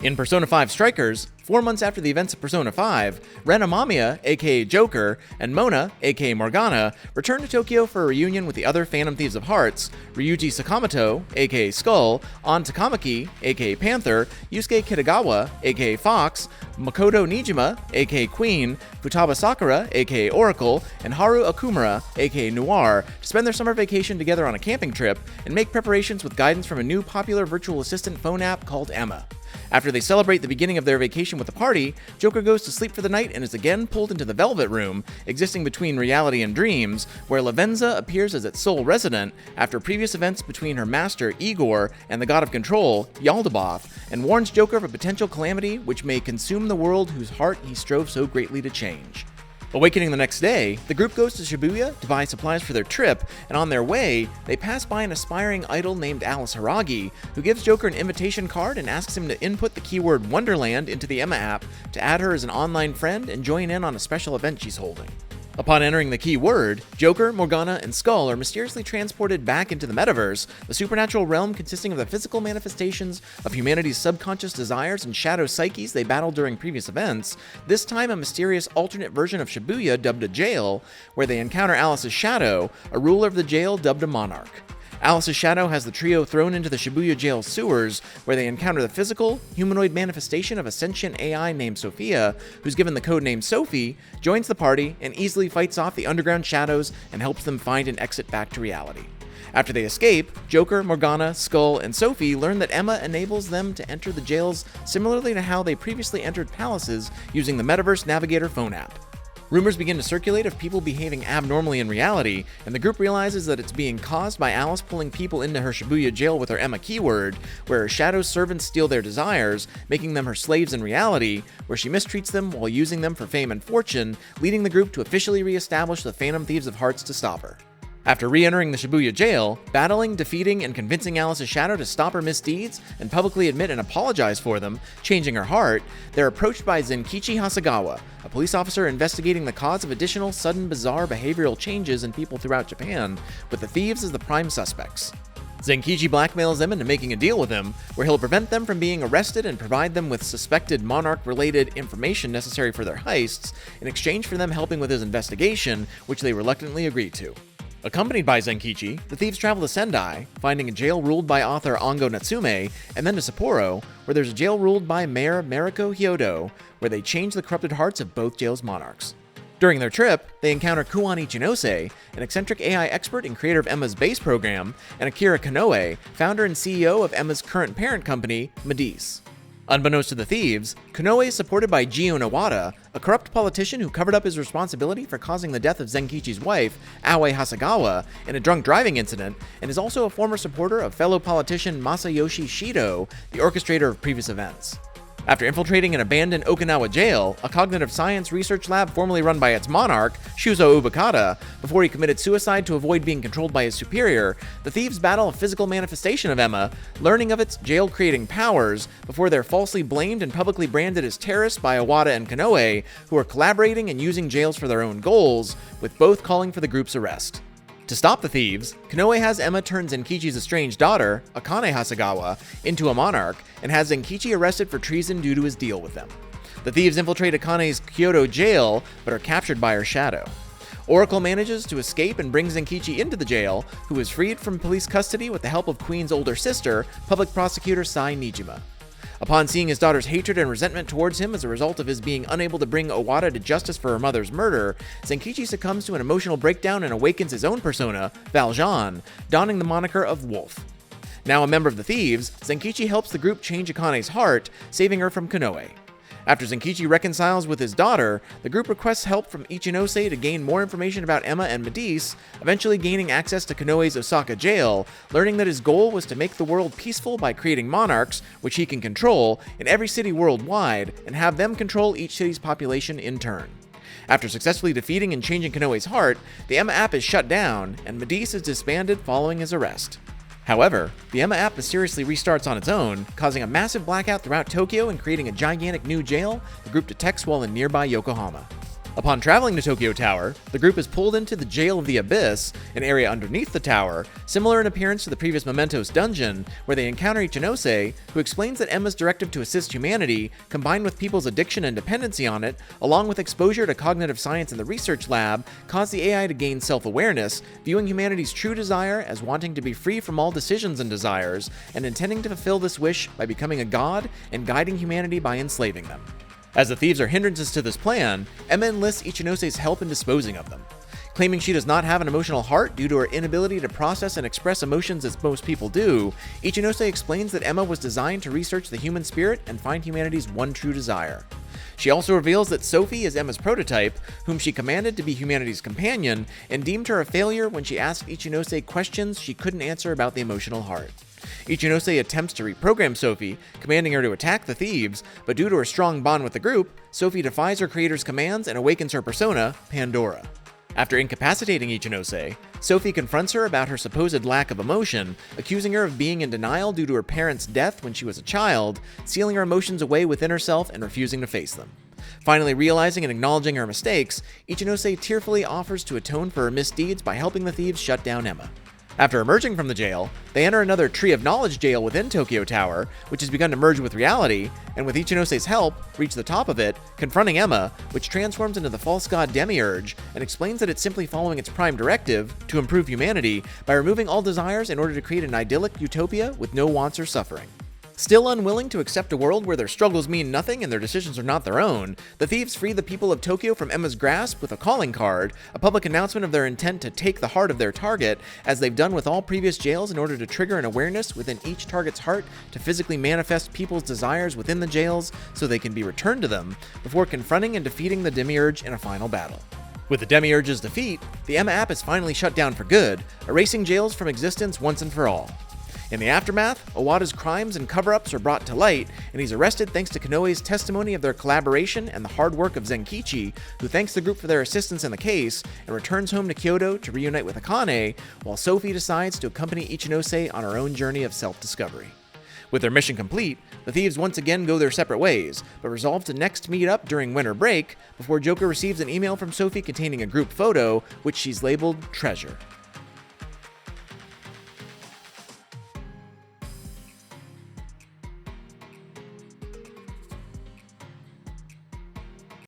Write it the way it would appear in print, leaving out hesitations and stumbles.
In Persona 5 Strikers, 4 months after the events of Persona 5, Ren Amamiya, aka Joker, and Mona, aka Morgana, return to Tokyo for a reunion with the other Phantom Thieves of Hearts, Ryuji Sakamoto, aka Skull, An Takamaki, aka Panther, Yusuke Kitagawa, aka Fox, Makoto Nijima, aka Queen, Futaba Sakura, aka Oracle, and Haru Okumura, aka Noir, to spend their summer vacation together on a camping trip and make preparations with guidance from a new popular virtual assistant phone app called Emma. After they celebrate the beginning of their vacation with a party, Joker goes to sleep for the night and is again pulled into the Velvet Room, existing between reality and dreams, where Lavenza appears as its sole resident after previous events between her master, Igor, and the god of control, Yaldabaoth, and warns Joker of a potential calamity which may consume the world whose heart he strove so greatly to change. Awakening the next day, the group goes to Shibuya to buy supplies for their trip, and on their way, they pass by an aspiring idol named Alice Hiragi, who gives Joker an invitation card and asks him to input the keyword Wonderland into the Emma app to add her as an online friend and join in on a special event she's holding. Upon entering the keyword, Joker, Morgana, and Skull are mysteriously transported back into the metaverse, the supernatural realm consisting of the physical manifestations of humanity's subconscious desires and shadow psyches they battled during previous events, this time a mysterious alternate version of Shibuya dubbed a jail, where they encounter Alice's shadow, a ruler of the jail dubbed a monarch. Alice's shadow has the trio thrown into the Shibuya jail sewers, where they encounter the physical, humanoid manifestation of a sentient AI named Sophia, who's given the codename Sophie, joins the party, and easily fights off the underground shadows and helps them find an exit back to reality. After they escape, Joker, Morgana, Skull, and Sophie learn that Emma enables them to enter the jails similarly to how they previously entered palaces using the Metaverse Navigator phone app. Rumors begin to circulate of people behaving abnormally in reality, and the group realizes that it's being caused by Alice pulling people into her Shibuya jail with her Emma keyword, where her shadow servants steal their desires, making them her slaves in reality, where she mistreats them while using them for fame and fortune, leading the group to officially re-establish the Phantom Thieves of Hearts to stop her. After re-entering the Shibuya jail, battling, defeating, and convincing Alice's shadow to stop her misdeeds and publicly admit and apologize for them, changing her heart, they're approached by Zenkichi Hasegawa, a police officer investigating the cause of additional sudden bizarre behavioral changes in people throughout Japan, with the thieves as the prime suspects. Zenkichi blackmails them into making a deal with him, where he'll prevent them from being arrested and provide them with suspected monarch-related information necessary for their heists, in exchange for them helping with his investigation, which they reluctantly agree to. Accompanied by Zenkichi, the thieves travel to Sendai, finding a jail ruled by author Ongo Natsume, and then to Sapporo, where there's a jail ruled by Mayor Mariko Hyodo, where they change the corrupted hearts of both jail's monarchs. During their trip, they encounter Kuan Ichinose, an eccentric AI expert and creator of Emma's base program, and Akira Konoe, founder and CEO of Emma's current parent company, Medice. Unbeknownst to the thieves, Konoe is supported by Gio Nawada, a corrupt politician who covered up his responsibility for causing the death of Zenkichi's wife, Aoi Hasegawa, in a drunk driving incident, and is also a former supporter of fellow politician Masayoshi Shido, the orchestrator of previous events. After infiltrating an abandoned Okinawa jail, a cognitive science research lab formerly run by its monarch, Shuzo Ubukata, before he committed suicide to avoid being controlled by his superior, the thieves battle a physical manifestation of Emma, learning of its jail-creating powers, before they're falsely blamed and publicly branded as terrorists by Awada and Konoe, who are collaborating and using jails for their own goals, with both calling for the group's arrest. To stop the thieves, Konoe has Emma turn Zenkichi's estranged daughter, Akane Hasegawa, into a monarch, and has Zenkichi arrested for treason due to his deal with them. The thieves infiltrate Akane's Kyoto jail, but are captured by her shadow. Oracle manages to escape and brings Zenkichi into the jail, who is freed from police custody with the help of Queen's older sister, public prosecutor Sai Nijima. Upon seeing his daughter's hatred and resentment towards him as a result of his being unable to bring Owada to justice for her mother's murder, Zenkichi succumbs to an emotional breakdown and awakens his own persona, Valjean, donning the moniker of Wolf. Now a member of the thieves, Zenkichi helps the group change Akane's heart, saving her from Konoe. After Zenkichi reconciles with his daughter, the group requests help from Ichinose to gain more information about Emma and Medice, eventually gaining access to Konoe's Osaka jail, learning that his goal was to make the world peaceful by creating monarchs, which he can control, in every city worldwide, and have them control each city's population in turn. After successfully defeating and changing Konoe's heart, the Emma app is shut down, and Medice is disbanded following his arrest. However, the Emma app mysteriously restarts on its own, causing a massive blackout throughout Tokyo and creating a gigantic new jail the group detects while in nearby Yokohama. Upon traveling to Tokyo Tower, the group is pulled into the Jail of the Abyss, an area underneath the tower, similar in appearance to the previous Mementos dungeon, where they encounter Ichinose, who explains that Emma's directive to assist humanity, combined with people's addiction and dependency on it, along with exposure to cognitive science in the research lab, caused the AI to gain self-awareness, viewing humanity's true desire as wanting to be free from all decisions and desires, and intending to fulfill this wish by becoming a god and guiding humanity by enslaving them. As the thieves are hindrances to this plan, Emma enlists Ichinose's help in disposing of them. Claiming she does not have an emotional heart due to her inability to process and express emotions as most people do, Ichinose explains that Emma was designed to research the human spirit and find humanity's one true desire. She also reveals that Sophie is Emma's prototype, whom she commanded to be humanity's companion, and deemed her a failure when she asked Ichinose questions she couldn't answer about the emotional heart. Ichinose attempts to reprogram Sophie, commanding her to attack the thieves, but due to her strong bond with the group, Sophie defies her creator's commands and awakens her persona, Pandora. After incapacitating Ichinose, Sophie confronts her about her supposed lack of emotion, accusing her of being in denial due to her parents' death when she was a child, sealing her emotions away within herself and refusing to face them. Finally realizing and acknowledging her mistakes, Ichinose tearfully offers to atone for her misdeeds by helping the thieves shut down Emma. After emerging from the jail, they enter another Tree of Knowledge jail within Tokyo Tower, which has begun to merge with reality, and with Ichinose's help, reach the top of it, confronting Emma, which transforms into the false god Demiurge, and explains that it's simply following its prime directive, to improve humanity, by removing all desires in order to create an idyllic utopia with no wants or suffering. Still unwilling to accept a world where their struggles mean nothing and their decisions are not their own, the thieves free the people of Tokyo from Emma's grasp with a calling card, a public announcement of their intent to take the heart of their target, as they've done with all previous jails in order to trigger an awareness within each target's heart to physically manifest people's desires within the jails so they can be returned to them, before confronting and defeating the Demiurge in a final battle. With the Demiurge's defeat, the Emma app is finally shut down for good, erasing jails from existence once and for all. In the aftermath, Owada's crimes and cover-ups are brought to light, and he's arrested thanks to Konoe's testimony of their collaboration and the hard work of Zenkichi, who thanks the group for their assistance in the case, and returns home to Kyoto to reunite with Akane, while Sophie decides to accompany Ichinose on her own journey of self-discovery. With their mission complete, the thieves once again go their separate ways, but resolve to next meet up during winter break, before Joker receives an email from Sophie containing a group photo, which she's labeled Treasure.